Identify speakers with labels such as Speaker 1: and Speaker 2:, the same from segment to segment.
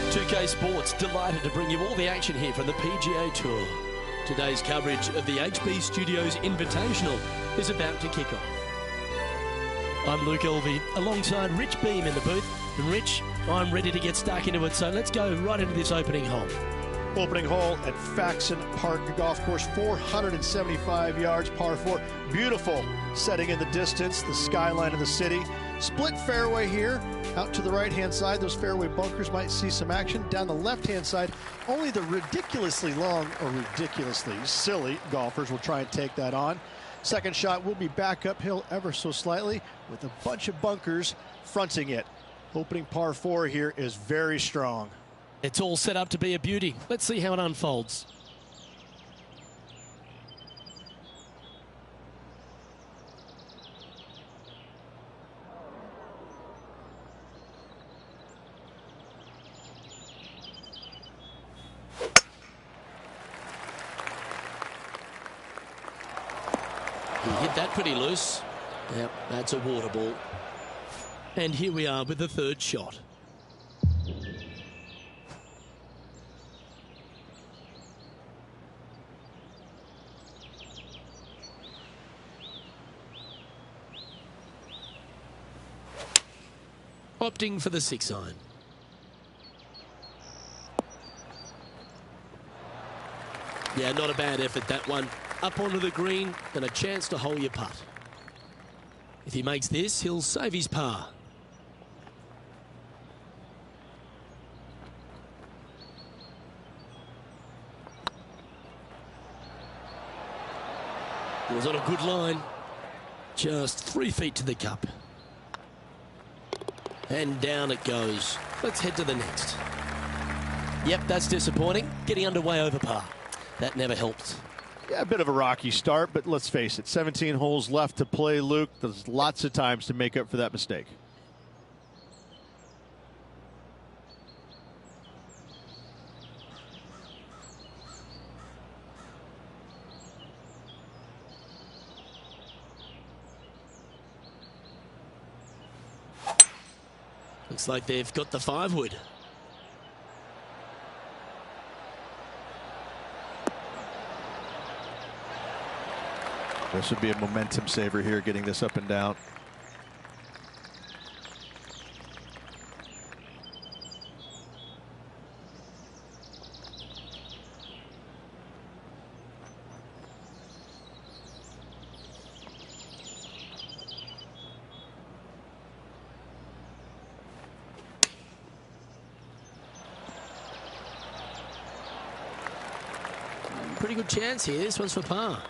Speaker 1: 2K Sports delighted to bring you all the action here from the PGA Tour. Today's coverage of the HB Studios Invitational is about to kick off. I'm Luke Elvey alongside Rich Beam in the booth. And Rich, I'm ready to get stuck into it, so let's go right into this opening hole.
Speaker 2: Opening hole at Faxon Park Golf Course, 475 yards, par 4. Beautiful setting in the distance, the skyline of the city. Split fairway here, out to the right-hand side. Those fairway bunkers might see some action. Down the left-hand side, only the ridiculously long or ridiculously silly golfers will try and take that on. Second shot will be back uphill ever so slightly with a bunch of bunkers fronting it. Opening par 4 here is very strong.
Speaker 1: It's all set up to be a beauty. Let's see how it unfolds. He hit that pretty loose. Yep, that's a water ball. And here we are with the third shot. Opting for the 6-iron. Yeah, not a bad effort, that one. Up onto the green and a chance to hole your putt. If he makes this, he'll save his par. He was on a good line. Just 3 feet to the cup. And down it goes. Let's head to the next. Yep, that's disappointing. Getting underway over par. That never helped.
Speaker 2: Yeah, a bit of a rocky start, but let's face it, 17 holes left to play, Luke. There's lots of times to make up for that mistake.
Speaker 1: Looks like they've got the 5-wood.
Speaker 2: This would be a momentum saver here, getting this up and down.
Speaker 1: Pretty good chance here. This one's for par.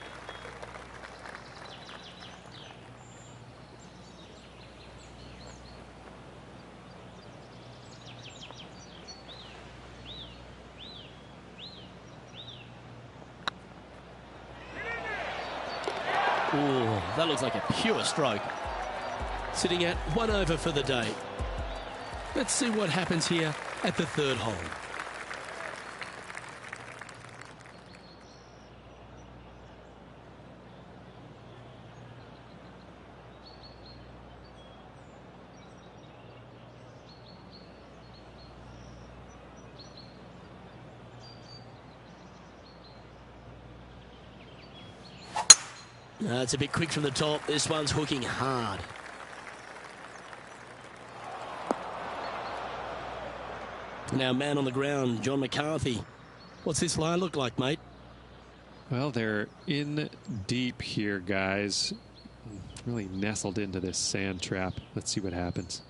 Speaker 1: Ooh, that looks like a pure stroke. Sitting at 1 over for the day. Let's see what happens here at the third hole. It's a bit quick from the top. This one's hooking hard. Now, man on the ground, John McCarthy. What's this lie look like, mate?
Speaker 3: Well, they're in deep here, guys. Really nestled into this sand trap. Let's see what happens.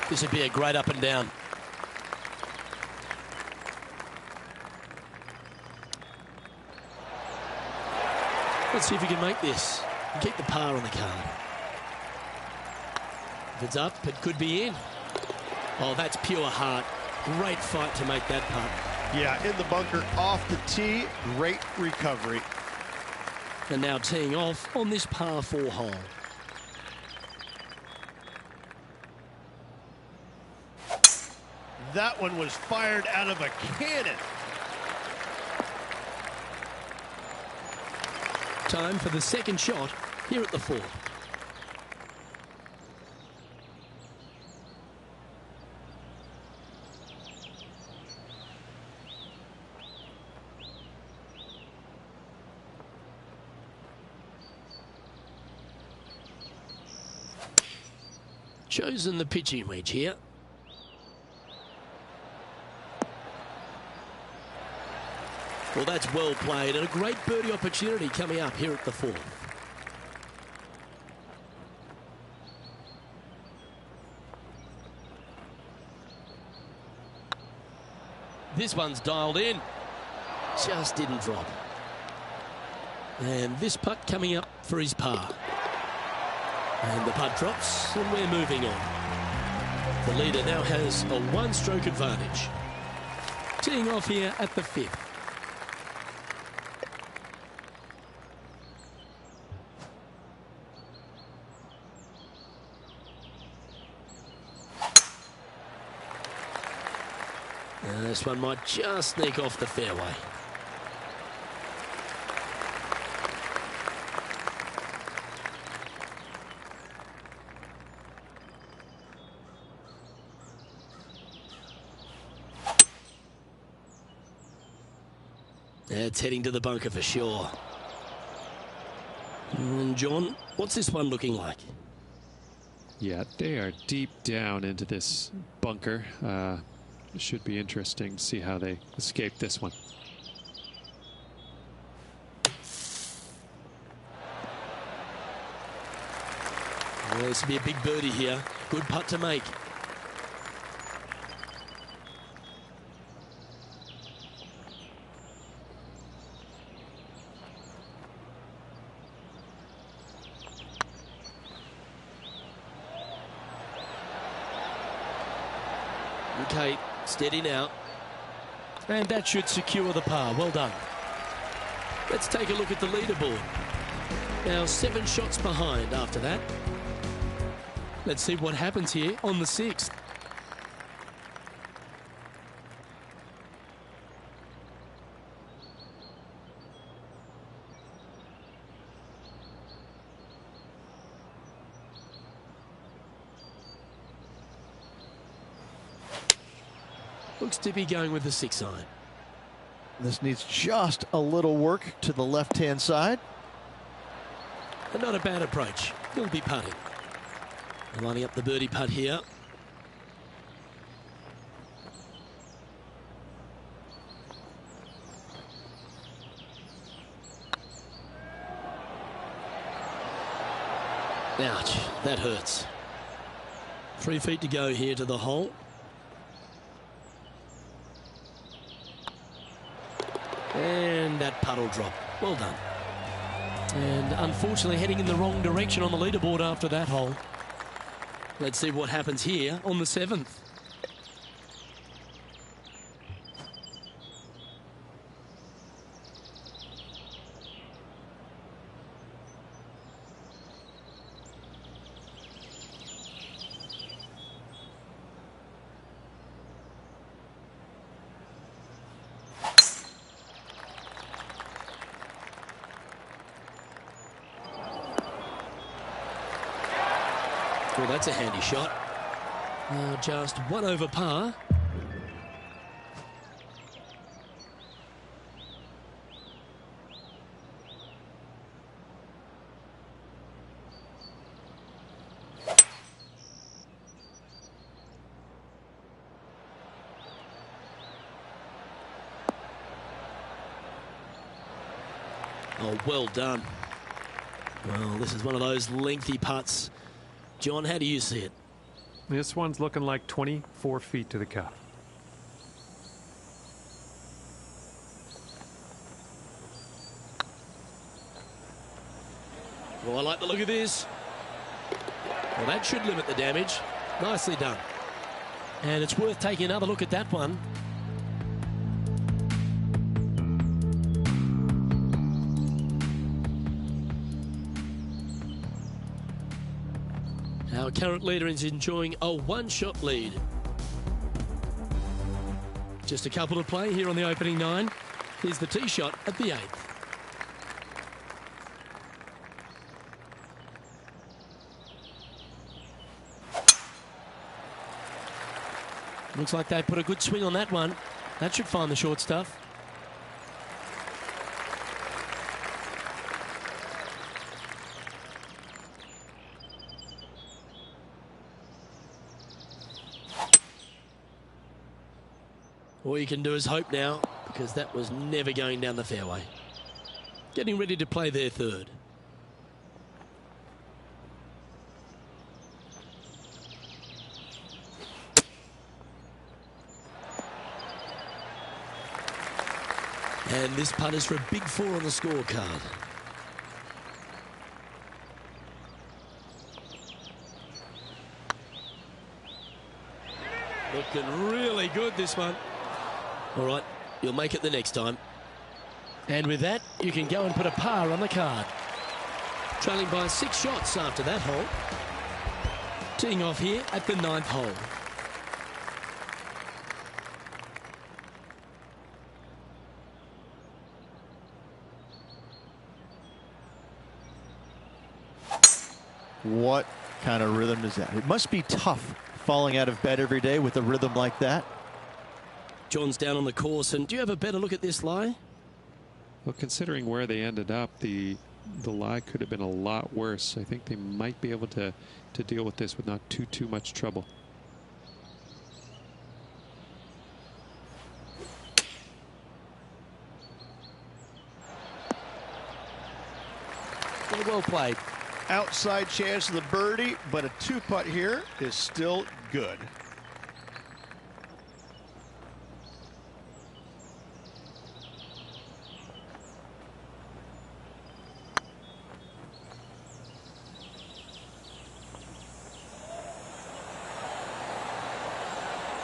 Speaker 1: This would be a great up and down. Let's see if he can make this and keep the par on the card. If it's up, it could be in. Oh, that's pure heart. Great fight to make that putt.
Speaker 2: Yeah, in the bunker, off the tee, great recovery.
Speaker 1: And now teeing off on this par 4 hole.
Speaker 2: That one was fired out of a cannon.
Speaker 1: Time for the second shot here at the 4. Chosen the pitching wedge here. Well, that's well played, and a great birdie opportunity coming up here at the 4th. This one's dialed in. Just didn't drop. And this putt coming up for his par. And the putt drops, and we're moving on. The leader now has a 1-stroke advantage. Teeing off here at the 5th. This one might just sneak off the fairway. It's heading to the bunker for sure. And John, what's this one looking like?
Speaker 3: Yeah, they are deep down into this bunker. It should be interesting to see how they escape this one.
Speaker 1: Well, this will be a big birdie here. Good putt to make. Okay, steady now. And that should secure the par. Well done. Let's take a look at the leaderboard. Now 7 shots behind after that. Let's see what happens here on the 6th. Looks to be going with the 6-iron.
Speaker 2: This needs just a little work to the left-hand side.
Speaker 1: And not a bad approach. He'll be putting. Lining up the birdie putt here. Ouch, that hurts. 3 feet to go here to the hole. And that putt will drop. Well done. And unfortunately heading in the wrong direction on the leaderboard after that hole. Let's see what happens here on the 7th. Well, that's a handy shot. Just 1 over par. Oh, well done. Well, this is one of those lengthy putts. John, how do you see it?
Speaker 4: This one's looking like 24 feet to the cup.
Speaker 1: Well, I like the look of this. Well, that should limit the damage. Nicely done. And it's worth taking another look at that one. Our current leader is enjoying a 1-shot lead. Just a couple to play here on the opening 9. Here's the tee shot at the 8th. Looks like they put a good swing on that one. That should find the short stuff. All you can do is hope now, because that was never going down the fairway. Getting ready to play their third. And this putt is for a big 4 on the scorecard. Looking really good, this one. All right, you'll make it the next time. And with that, you can go and put a par on the card. Trailing by 6 shots after that hole. Teeing off here at the 9th hole.
Speaker 2: What kind of rhythm is that? It must be tough falling out of bed every day with a rhythm like that.
Speaker 1: John's down on the course, and do you have a better look at this lie?
Speaker 3: Well, considering where they ended up, the lie could have been a lot worse. I think they might be able to deal with this with not too much trouble.
Speaker 1: Well played.
Speaker 2: Outside chance of the birdie, but a 2-putt here is still good.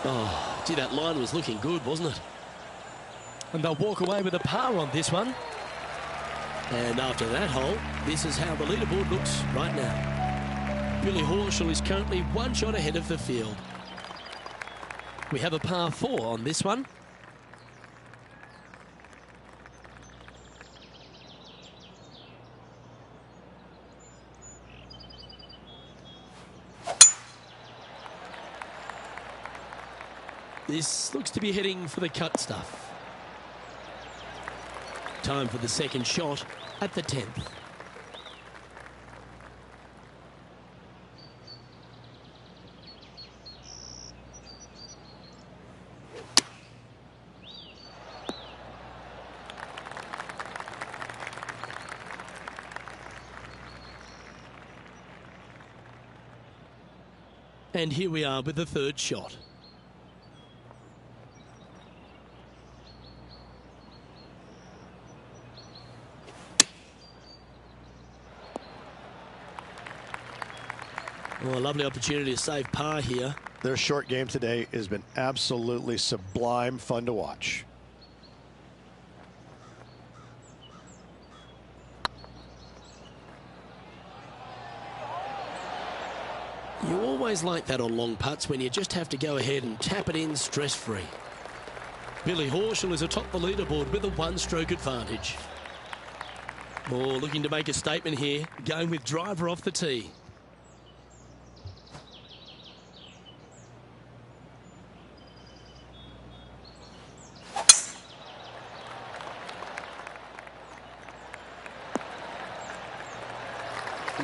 Speaker 1: Oh, gee, that line was looking good, wasn't it? And they'll walk away with a par on this one. And after that hole, this is how the leaderboard looks right now. Billy Horschel is currently 1 shot ahead of the field. We have a par 4 on this one. This looks to be heading for the cut stuff. Time for the second shot at the 10th. And here we are with the third shot. Oh, a lovely opportunity to save par here.
Speaker 2: Their short game today has been absolutely sublime fun to watch.
Speaker 1: You always like that on long putts when you just have to go ahead and tap it in stress-free. Billy Horschel is atop the leaderboard with a 1-stroke advantage. Oh, looking to make a statement here, going with driver off the tee.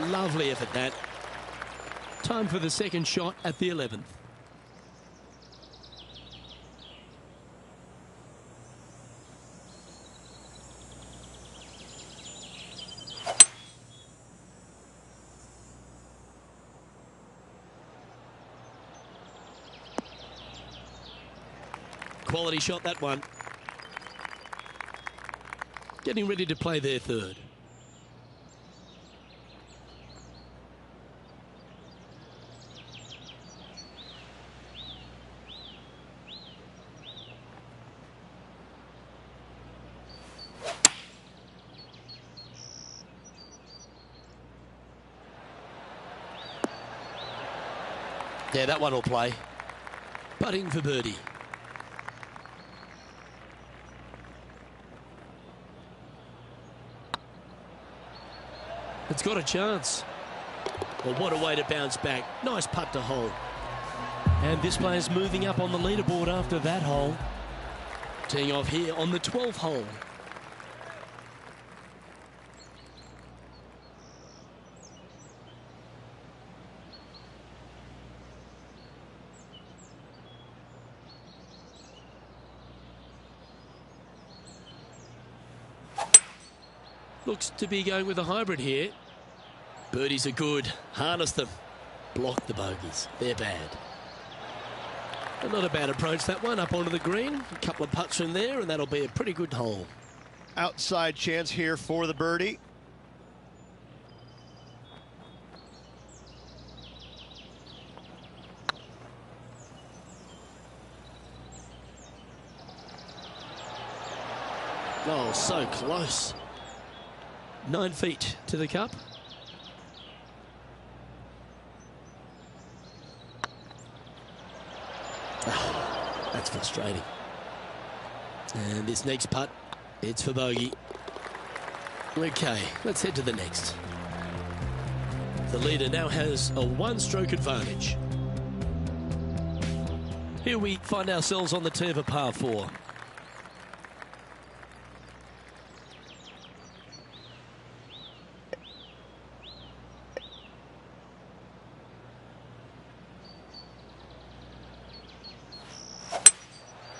Speaker 1: Lovely effort that. Time for the second shot at the 11th. Quality shot, that one. Getting ready to play their third. Yeah, that one will play. Putting for birdie. It's got a chance. Well, what a way to bounce back. Nice putt to hole. And this player's moving up on the leaderboard after that hole. Teeing off here on the 12th hole. Looks to be going with a hybrid here. Birdies are good. Harness them. Block the bogeys. They're bad. But not a bad approach, that one, up onto the green. A couple of putts from there, and that'll be a pretty good hole.
Speaker 2: Outside chance here for the birdie.
Speaker 1: Oh, so close. 9 feet to the cup. Oh, that's frustrating. And this next putt, it's for bogey. Okay, let's head to the next. The leader now has a one-stroke advantage. Here we find ourselves on the tee of a par 4.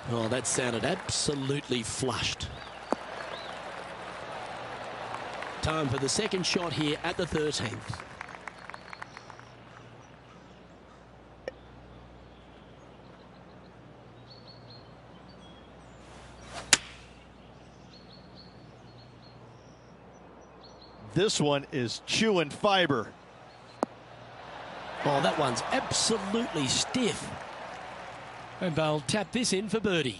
Speaker 1: Oh, that sounded absolutely flushed. Time for the second shot here at the 13th.
Speaker 2: This one is chewing fiber.
Speaker 1: Oh, that one's absolutely stiff. And they'll tap this in for birdie.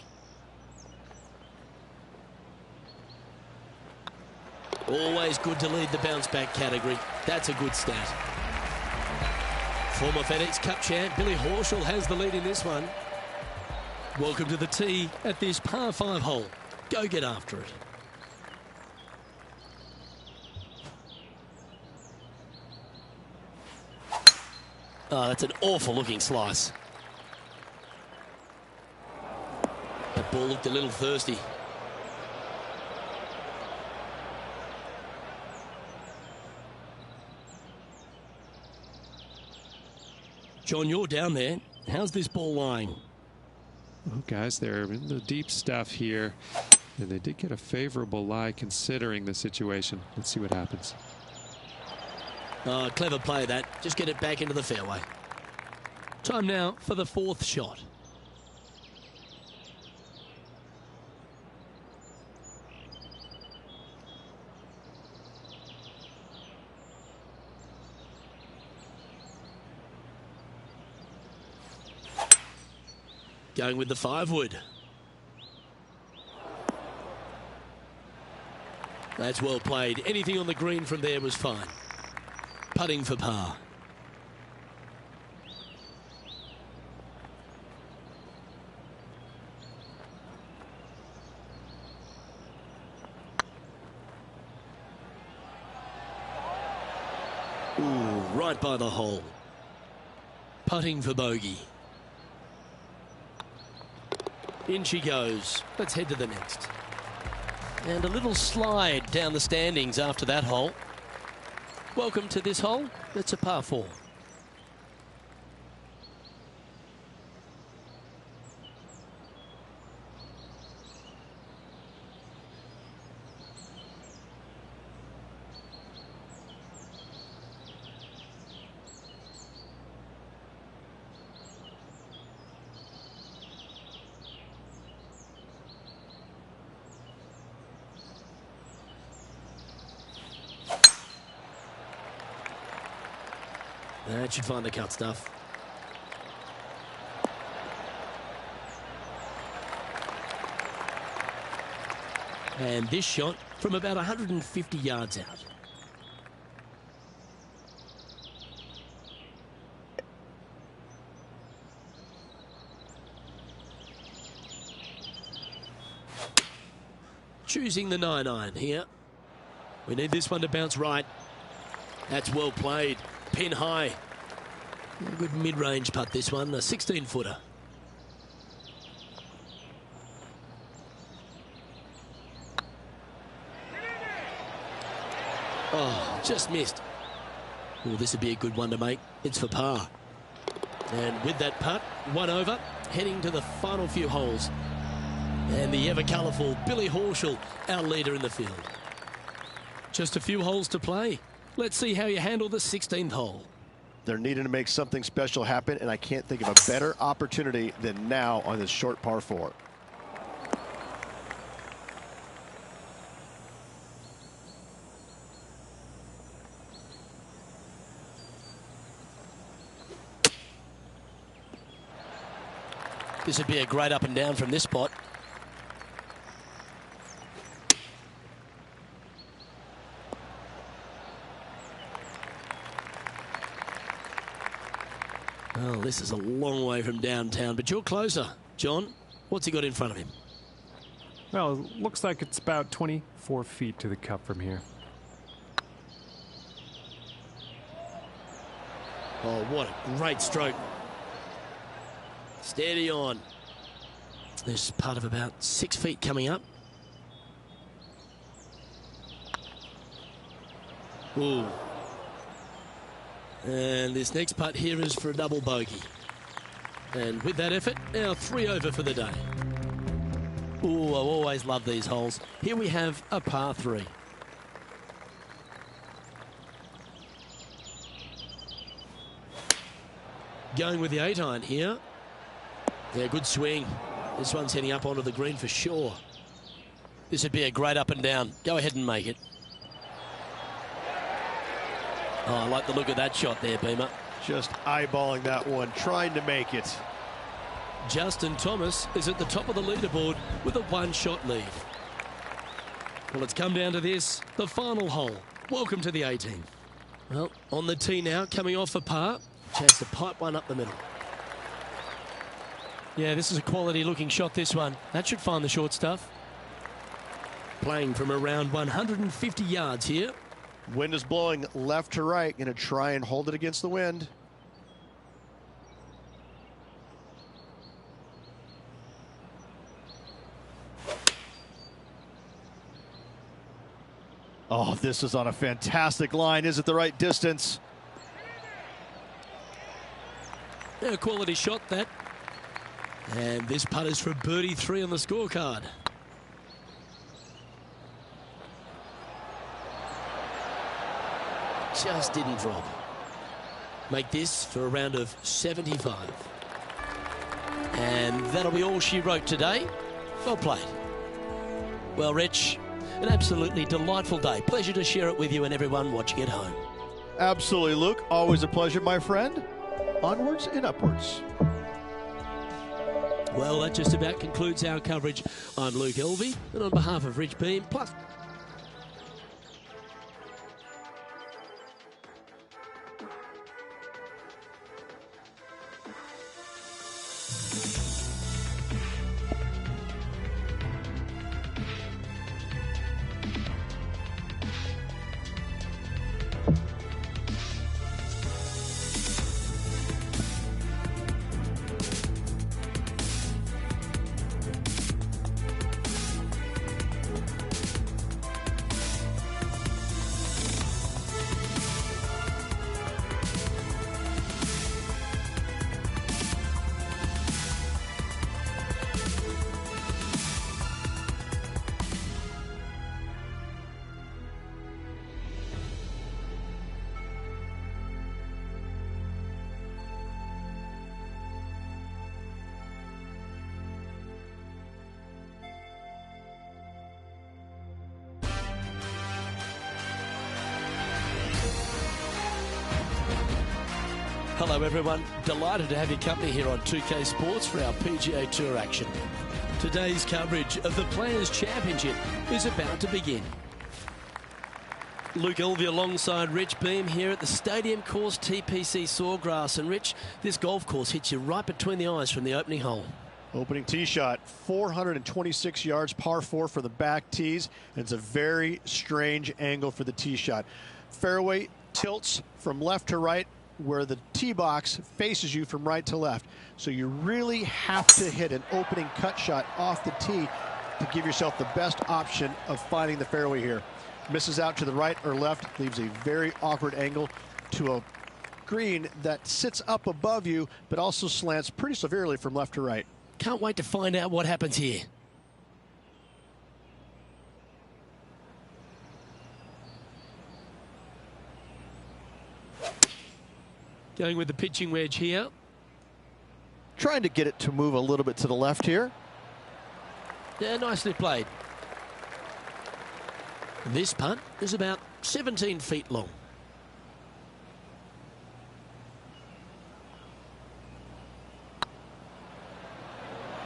Speaker 1: Always good to lead the bounce back category. That's a good stat. Former FedEx Cup champ Billy Horschel has the lead in this one. Welcome to the tee at this par 5 hole. Go get after it. Oh, that's an awful looking slice. That ball looked a little thirsty. John, you're down there. How's this ball lying?
Speaker 3: Well, guys, they're in the deep stuff here, and they did get a favorable lie considering the situation. Let's see what happens.
Speaker 1: Oh, clever play that. Just get it back into the fairway. Time now for the 4th shot. Going with the 5-wood. That's well played. Anything on the green from there was fine. Putting for par. Ooh, right by the hole. Putting for bogey. In she goes. Let's head to the next. And a little slide down the standings after that hole. Welcome to this hole. It's a par 4. That should find the cut stuff. And this shot from about 150 yards out. Choosing the 9-iron here. We need this one to bounce right. That's well played. Pin high. A good mid-range putt, this one, a 16-footer. Oh, just missed. Oh, this would be a good one to make. It's for par. And with that putt, one over, heading to the final few holes. And the ever-colourful Billy Horschel, our leader in the field. Just a few holes to play. Let's see how you handle the 16th hole.
Speaker 2: They're needing to make something special happen, and I can't think of a better opportunity than now on this short par 4.
Speaker 1: This would be a great up and down from this spot. Well, this is a long way from downtown, but you're closer. John, what's he got in front of him?
Speaker 4: Well, it looks like it's about 24 feet to the cup from here.
Speaker 1: Oh, what a great stroke. Steady on. There's part of about 6 feet coming up. Ooh. And this next putt here is for a double bogey. And with that effort, now 3 over for the day. Ooh, I always love these holes. Here we have a par 3. Going with the 8-iron here. Yeah, good swing. This one's heading up onto the green for sure. This would be a great up and down. Go ahead and make it. Oh, I like the look of that shot there, Beamer.
Speaker 2: Just eyeballing that one, trying to make it.
Speaker 1: Justin Thomas is at the top of the leaderboard with a 1-shot lead. Well, it's come down to this, the final hole. Welcome to the 18th. Well, on the tee now, coming off for par. Chance to pipe one up the middle. Yeah, this is a quality-looking shot, this one. That should find the short stuff. Playing from around 150 yards here.
Speaker 2: Wind is blowing left to right. Going to try and hold it against the wind. Oh, this is on a fantastic line. Is it the right distance?
Speaker 1: Yeah, a quality shot, that. And this putt is for birdie 3 on the scorecard. Just didn't drop. Make this for a round of 75. And that'll be all she wrote today. Well played. Well, Rich, an absolutely delightful day. Pleasure to share it with you and everyone watching at home.
Speaker 2: Absolutely, Luke. Always a pleasure, my friend. Onwards and upwards.
Speaker 1: Well, that just about concludes our coverage. I'm Luke Elvey, and on behalf of Rich Beam, plus hello everyone, delighted to have your company here on 2K Sports for our PGA Tour action. Today's coverage of the Players' Championship is about to begin. Luke Elvey alongside Rich Beam here at the Stadium Course TPC Sawgrass. And Rich, this golf course hits you right between the eyes from the opening hole.
Speaker 2: Opening tee shot, 426 yards, par 4 for the back tees. And it's a very strange angle for the tee shot. Fairway tilts from left to right where the tee box faces you from right to left. So you really have to hit an opening cut shot off the tee to give yourself the best option of finding the fairway here. Misses out to the right or left, leaves a very awkward angle to a green that sits up above you, but also slants pretty severely from left to right.
Speaker 1: Can't wait to find out what happens here. Going with the pitching wedge here.
Speaker 2: Trying to get it to move a little bit to the left here.
Speaker 1: Yeah, nicely played. This putt is about 17 feet long.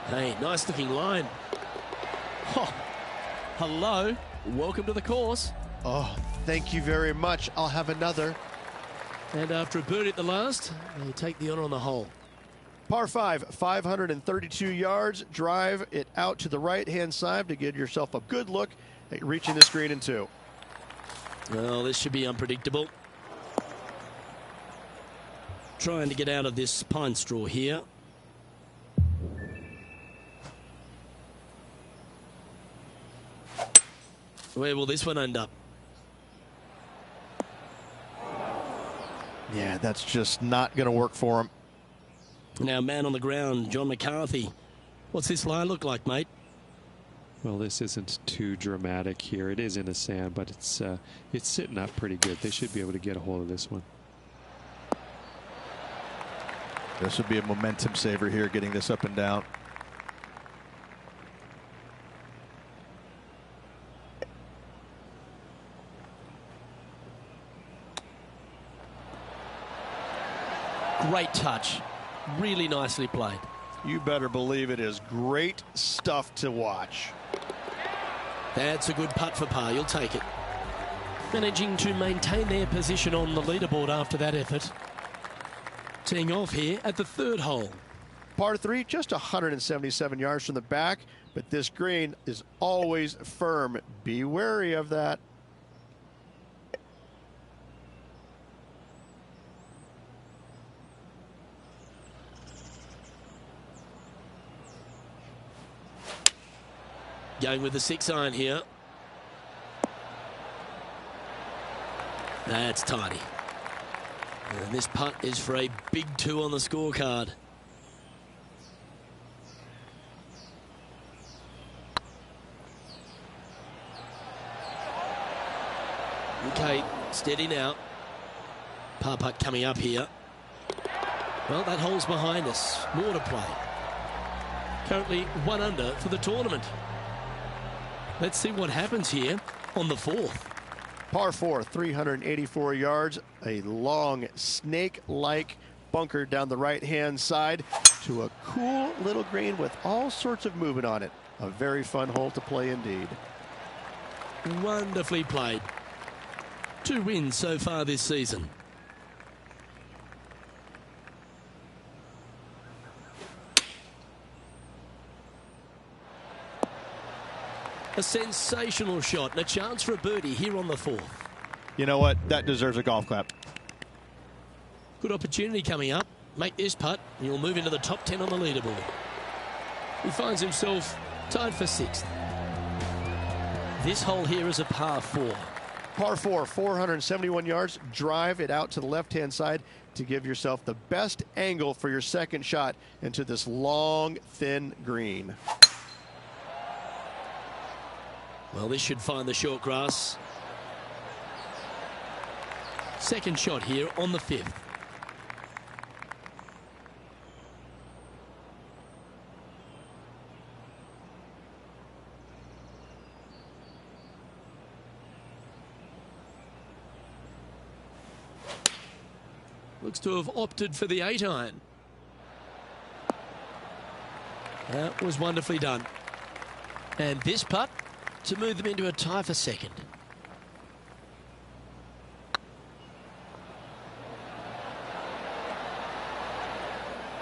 Speaker 1: Hey, nice looking line. Oh, hello. Welcome to the course.
Speaker 2: Oh, thank you very much. I'll have another.
Speaker 1: And after a birdie at the last, they take the honor on the hole.
Speaker 2: Par 5, 532 yards. Drive it out to the right-hand side to give yourself a good look at reaching this green in 2.
Speaker 1: Well, this should be unpredictable. Trying to get out of this pine straw here. Where will this one end up?
Speaker 2: Yeah, that's just not going to work for him.
Speaker 1: Now, man on the ground, John McCarthy. What's this line look like, mate?
Speaker 3: Well, this isn't too dramatic here. It is in the sand, but it's sitting up pretty good. They should be able to get a hold of this one.
Speaker 2: This would be a momentum saver here, getting this up and down.
Speaker 1: Great touch. Really nicely played.
Speaker 2: You better believe it is great stuff to watch.
Speaker 1: That's a good putt for par. You'll take it. Managing to maintain their position on the leaderboard after that effort. Teeing off here at the 3rd hole.
Speaker 2: Par 3, just 177 yards from the back, but this green is always firm. Be wary of that.
Speaker 1: Going with the 6-iron here. That's tidy. And this putt is for a big 2 on the scorecard. Okay, steady now. Par putt coming up here. Well, that hole's behind us. More to play. Currently 1 under for the tournament. Let's see what happens here on the 4th.
Speaker 2: Par 4, 384 yards. A long snake-like bunker down the right-hand side to a cool little green with all sorts of movement on it. A very fun hole to play indeed.
Speaker 1: Wonderfully played. 2 wins so far this season. A sensational shot and a chance for a birdie here on the 4th.
Speaker 2: You know what? That deserves a golf clap.
Speaker 1: Good opportunity coming up. Make this putt and you'll move into the top 10 on the leaderboard. He finds himself tied for 6th. This hole here is a par 4.
Speaker 2: Par 4, 471 yards. Drive it out to the left-hand side to give yourself the best angle for your second shot into this long, thin green.
Speaker 1: Well, this should find the short grass. Second shot here on the 5th. Looks to have opted for the 8-iron. That was wonderfully done. And this putt to move them into a tie for 2nd.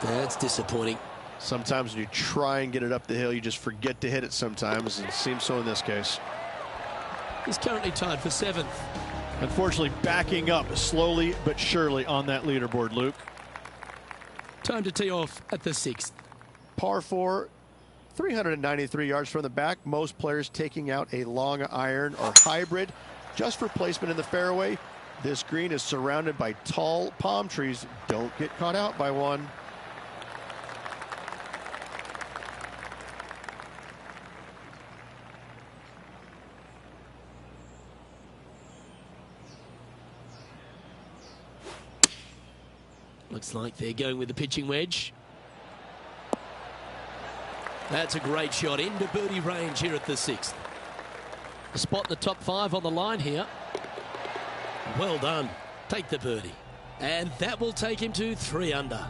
Speaker 1: That's disappointing.
Speaker 2: Sometimes when you try and get it up the hill, you just forget to hit it sometimes, and it seems so in this case.
Speaker 1: He's currently tied for 7th.
Speaker 2: Unfortunately, backing up slowly but surely on that leaderboard, Luke.
Speaker 1: Time to tee off at the 6th.
Speaker 2: Par 4, 393 yards from the back. Most players taking out a long iron or hybrid just for placement in the fairway. This green is surrounded by tall palm trees. Don't get caught out by one.
Speaker 1: Looks like they're going with the pitching wedge. That's a great shot into birdie range here at the 6th. A spot in the top 5 on the line here. Well done. Take the birdie. And that will take him to 3 under.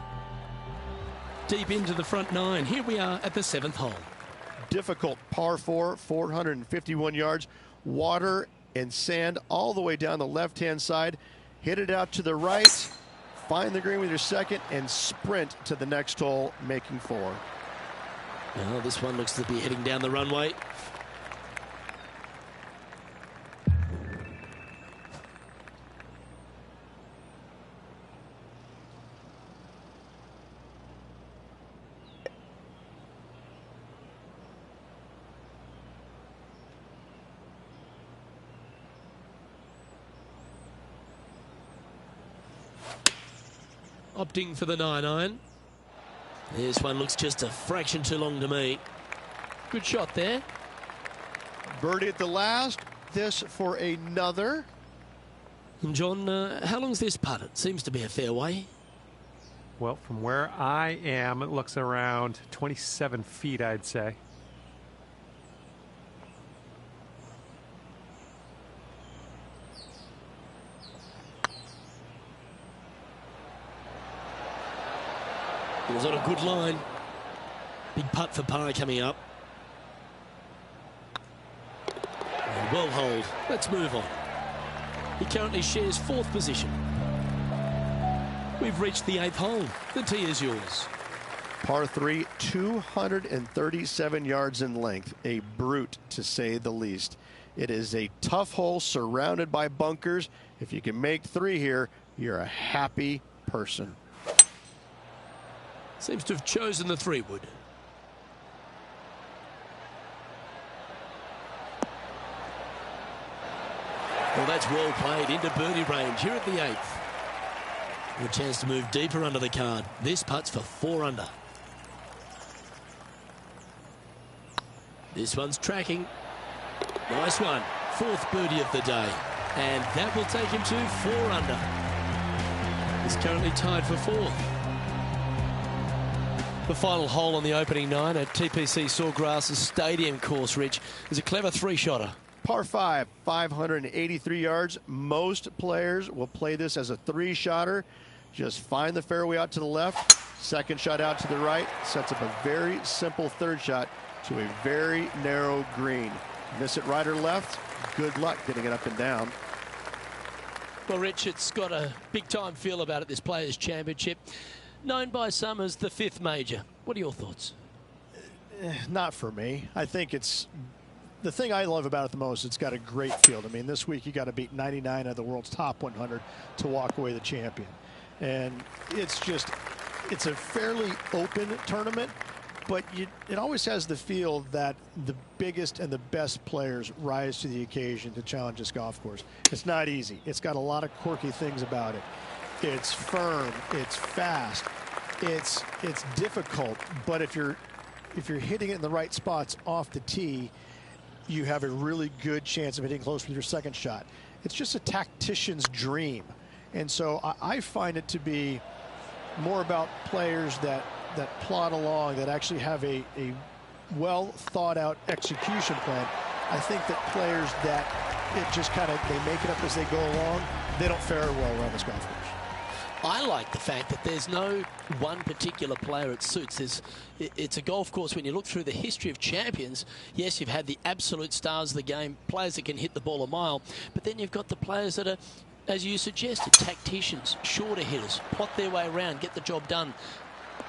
Speaker 1: Deep into the front 9. Here we are at the 7th hole.
Speaker 2: Difficult par 4, 451 yards. Water and sand all the way down the left-hand side. Hit it out to the right. Find the green with your second and sprint to the next hole, making 4.
Speaker 1: Well, this one looks to be heading down the runway. Opting for the 9-iron. This one looks just a fraction too long to me. Good shot there.
Speaker 2: Birdie at the last. This for another.
Speaker 1: And John, how long's this putt? It seems to be a fair way.
Speaker 4: Well, from where I am, it looks around 27 feet, I'd say.
Speaker 1: It was on a good line. Big putt for par coming up. And well holed. Let's move on. He currently shares 4th position. We've reached the 8th hole. The tee is yours.
Speaker 2: Par 3, 237 yards in length. A brute, to say the least. It is a tough hole surrounded by bunkers. If you can make 3 here, you're a happy person.
Speaker 1: Seems to have chosen the 3-wood. Well, that's well played into birdie range here at the 8th. A chance to move deeper under the card. This putt's for 4 under. This one's tracking. Nice one. 4th birdie of the day. And that will take him to 4 under. He's currently tied for 4th. The final hole on the opening 9 at TPC Sawgrass's Stadium course, Rich, is a clever 3-shotter.
Speaker 2: Par 5, 583 yards. Most players will play this as a 3-shotter. Just find the fairway out to the left, second shot out to the right, sets up a very simple 3rd shot to a very narrow green. Miss it right or left, good luck getting it up and down.
Speaker 1: Well, Rich, it's got a big-time feel about it, this Players' Championship. Known by some as the 5th major. What are your thoughts?
Speaker 2: Not for me. I think it's the thing I love about it the most. It's got a great field. I mean, this week you got to beat 99 of the world's top 100 to walk away the champion. And it's a fairly open tournament, but it always has the feel that the biggest and the best players rise to the occasion to challenge this golf course. It's not easy. It's got a lot of quirky things about it. It's firm, it's fast, it's difficult, but if you're hitting it in the right spots off the tee, you have a really good chance of hitting close with your second shot. It's just a tactician's dream. And so I find it to be more about players that plod along, that actually have a well thought out execution plan. I think that players that it just kind of, they make it up as they go along, they don't fare well around this golf course.
Speaker 1: I like the fact that there's no one particular player it suits. It's a golf course, when you look through the history of champions, yes, you've had the absolute stars of the game, players that can hit the ball a mile, but then you've got the players that are, as you suggested, tacticians, shorter hitters, plot their way around, get the job done.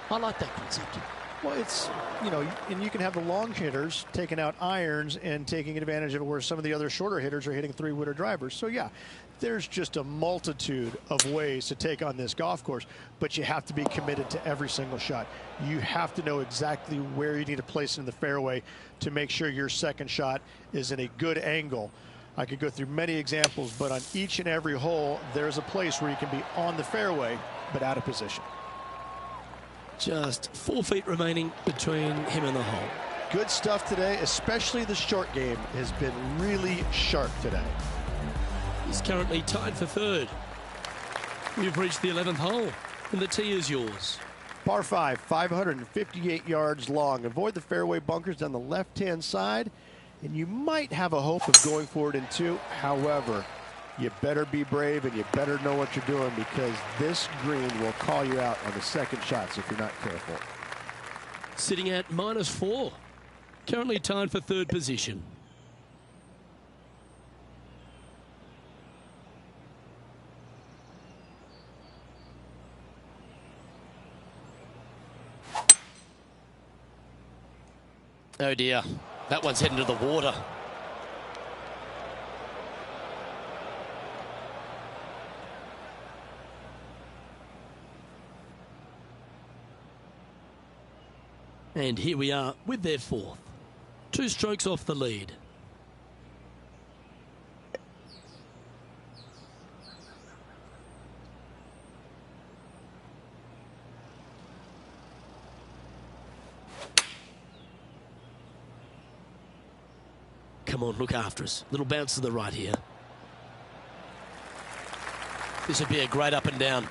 Speaker 1: I like that concept.
Speaker 2: Well, it's, you know, and you can have the long hitters taking out irons and taking advantage of it, where some of the other shorter hitters are hitting three-wooder drivers. So, yeah, there's just a multitude of ways to take on this golf course, but you have to be committed to every single shot. You have to know exactly where you need to place it in the fairway to make sure your second shot is in a good angle. I could go through many examples, but on each and every hole, there's a place where you can be on the fairway, but out of position.
Speaker 1: Just 4 feet remaining between him and the hole.
Speaker 2: Good stuff today, especially the short game has been really sharp today.
Speaker 1: He's currently tied for third. We've reached the 11th hole, and the tee is yours.
Speaker 2: Par 5, 558 yards long. Avoid the fairway bunkers down the left-hand side, and you might have a hope of going for it in 2. However, you better be brave and you better know what you're doing, because this green will call you out on the second shots if you're not careful.
Speaker 1: Sitting at -4. Currently tied for third position. Oh dear, that one's heading to the water. And here we are with their 4th. 2 strokes off the lead. Come on, look after us. Little bounce to the right here. This would be a great up and down.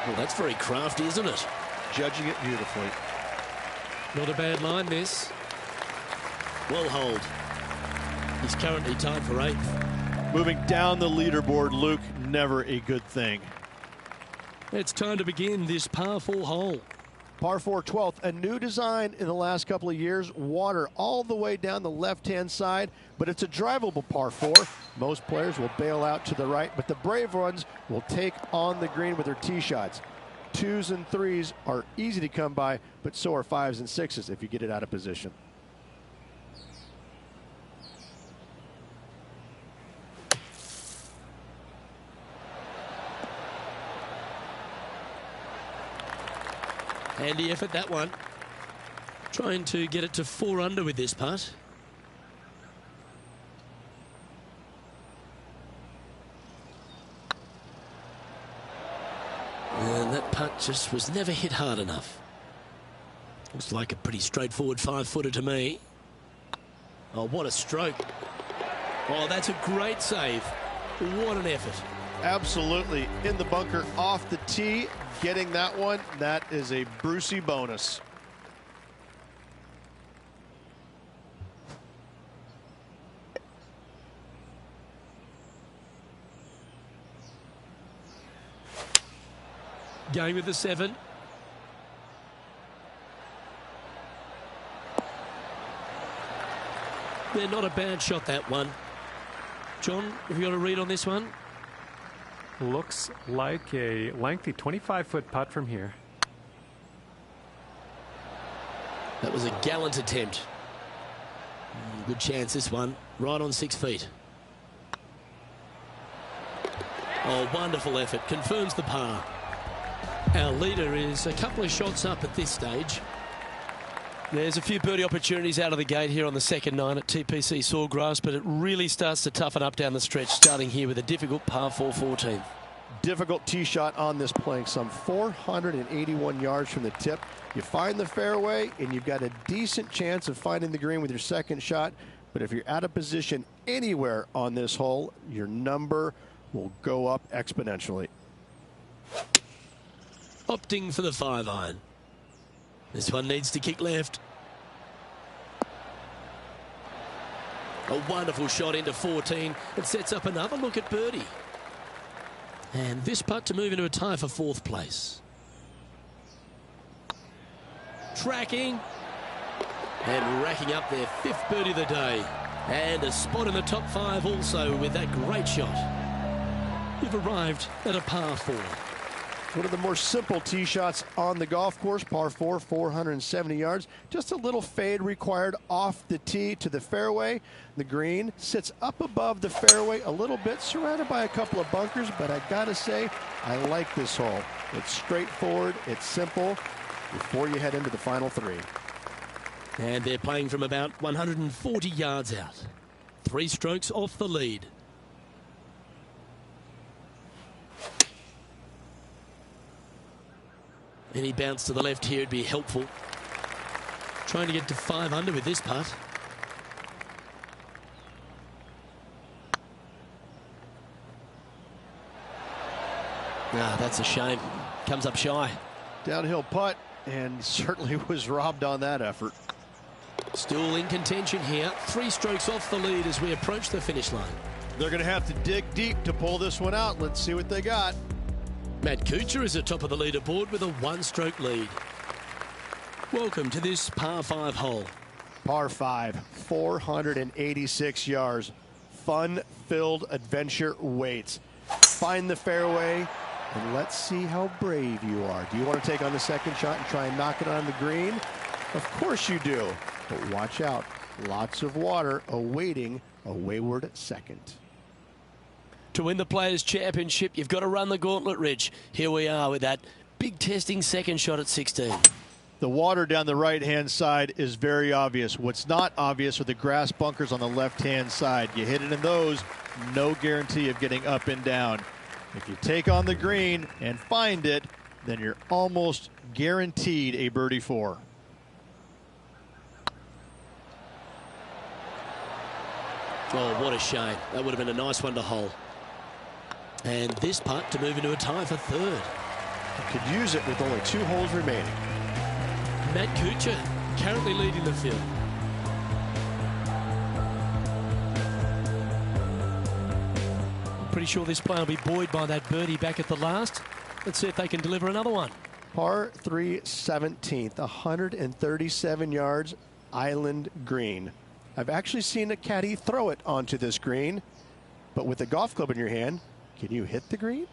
Speaker 1: Well, that's very crafty, isn't it?
Speaker 2: Judging it beautifully.
Speaker 1: Not a bad line, this. Well holed. He's currently tied for 8th.
Speaker 2: Moving down the leaderboard, Luke, never a good thing.
Speaker 1: It's time to begin this par 4 hole.
Speaker 2: Par 4, 12th, a new design in the last couple of years. Water all the way down the left-hand side, but it's a drivable par 4. Most players will bail out to the right, but the brave ones will take on the green with their tee shots. 2s and 3s are easy to come by, but so are 5s and 6s if you get it out of position.
Speaker 1: Handy effort, that one. Trying to get it to 4 under with this putt. And that putt just was never hit hard enough. Looks like a pretty straightforward 5-footer to me. Oh, what a stroke. Oh, that's a great save. What an effort.
Speaker 2: Absolutely. In the bunker, off the tee, getting that one. That is a Brucey bonus.
Speaker 1: Going with the 7. They're not a bad shot, that one. John, have you got a read on this one?
Speaker 4: Looks like a lengthy 25-foot putt from here.
Speaker 1: That was a gallant attempt. Good chance, this one. Right on 6 feet. Oh, wonderful effort. Confirms the par. Our leader is a couple of shots up at this stage. There's a few birdie opportunities out of the gate here on the second 9 at TPC Sawgrass, but it really starts to toughen up down the stretch, starting here with a difficult par 4 14th.
Speaker 2: Difficult tee shot on this, playing some 481 yards from the tip. You find the fairway, and you've got a decent chance of finding the green with your second shot. But if you're out of position anywhere on this hole, your number will go up exponentially.
Speaker 1: Opting for the 5-iron. This one needs to kick left. A wonderful shot into 14. It sets up another look at birdie. And this putt to move into a tie for 4th place. Tracking. And racking up their 5th birdie of the day. And a spot in the top 5 also with that great shot. You've arrived at a par 4.
Speaker 2: One of the more simple tee shots on the golf course, par 4, 470 yards. Just a little fade required off the tee to the fairway. The green sits up above the fairway a little bit, surrounded by a couple of bunkers, but I gotta say, I like this hole. It's straightforward, it's simple, before you head into the final 3.
Speaker 1: And they're playing from about 140 yards out. 3 strokes off the lead. Any bounce to the left here would be helpful. Trying to get to 5 under with this putt. Ah, that's a shame. Comes up shy.
Speaker 2: Downhill putt, and certainly was robbed on that effort.
Speaker 1: Still in contention here. 3 strokes off the lead as we approach the finish line.
Speaker 2: They're going to have to dig deep to pull this one out. Let's see what they got.
Speaker 1: Matt Kuchar is atop of the leaderboard with a 1-stroke lead. Welcome to this par 5 hole.
Speaker 2: Par 5, 486 yards. Fun-filled adventure waits. Find the fairway, and let's see how brave you are. Do you want to take on the second shot and try and knock it on the green? Of course you do. But watch out. Lots of water awaiting a wayward second.
Speaker 1: To win the Players' Championship, you've got to run the gauntlet, Rich. Here we are with that big testing second shot at 16.
Speaker 2: The water down the right-hand side is very obvious. What's not obvious are the grass bunkers on the left-hand side. You hit it in those, no guarantee of getting up and down. If you take on the green and find it, then you're almost guaranteed a birdie 4.
Speaker 1: Oh, what a shame. That would have been a nice one to hole. And this putt to move into a tie for 3rd.
Speaker 2: Could use it with only 2 holes remaining.
Speaker 1: Matt Kuchar currently leading the field. Pretty sure this player will be buoyed by that birdie back at the last. Let's see if they can deliver another one.
Speaker 2: Par 3, 17th, 137 yards, island green. I've actually seen a caddy throw it onto this green, but with a golf club in your hand, can you hit the green?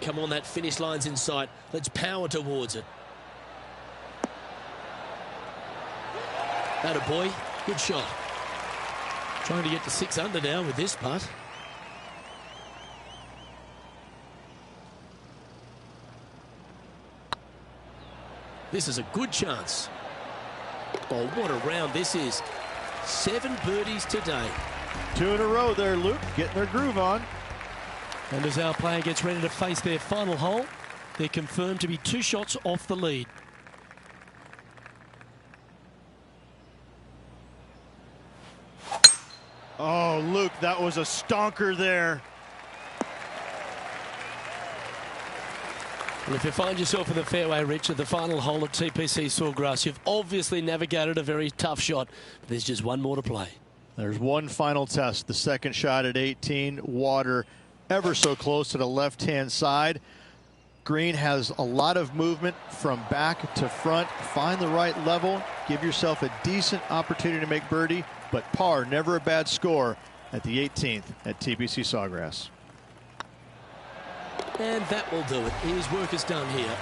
Speaker 1: Come on, that finish line's in sight. Let's power towards it. Atta boy, good shot. Trying to get to 6 under now with this putt. This is a good chance. Oh, what a round this is. 7 birdies today.
Speaker 2: 2 in a row there, Luke, getting their groove on.
Speaker 1: And as our player gets ready to face their final hole, they're confirmed to be 2 shots off the lead.
Speaker 2: Oh, Luke, that was a stonker there.
Speaker 1: Well, if you find yourself in the fairway, Rich, at the final hole at TPC Sawgrass, you've obviously navigated a very tough shot. But there's just one more to play.
Speaker 2: There's one final test. The second shot at 18, water ever so close to the left-hand side. Green has a lot of movement from back to front. Find the right level. Give yourself a decent opportunity to make birdie, but par, never a bad score at the 18th at TPC Sawgrass.
Speaker 1: And that will do it. His work is done here.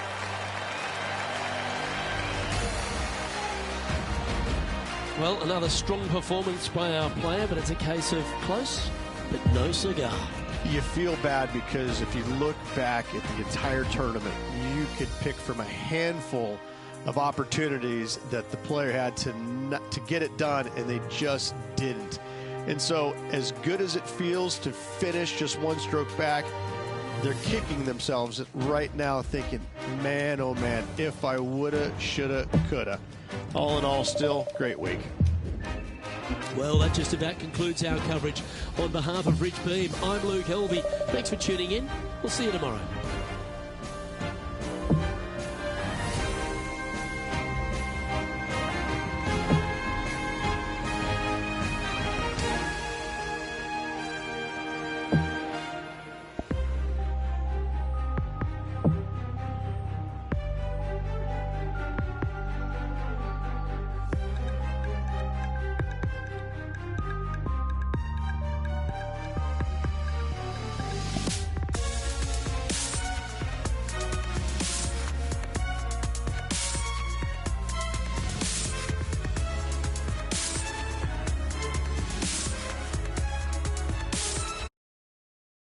Speaker 1: Well, another strong performance by our player, but it's a case of close, but no cigar.
Speaker 2: You feel bad because if you look back at the entire tournament, you could pick from a handful of opportunities that the player had to get it done, and they just didn't. And so as good as it feels to finish just 1 stroke back, they're kicking themselves right now thinking, man, oh man, if I woulda, shoulda, coulda. All in all, still great week.
Speaker 1: Well, that just about concludes our coverage. On behalf of Rich Beam, I'm Luke Helvey. Thanks for tuning in. We'll see you tomorrow.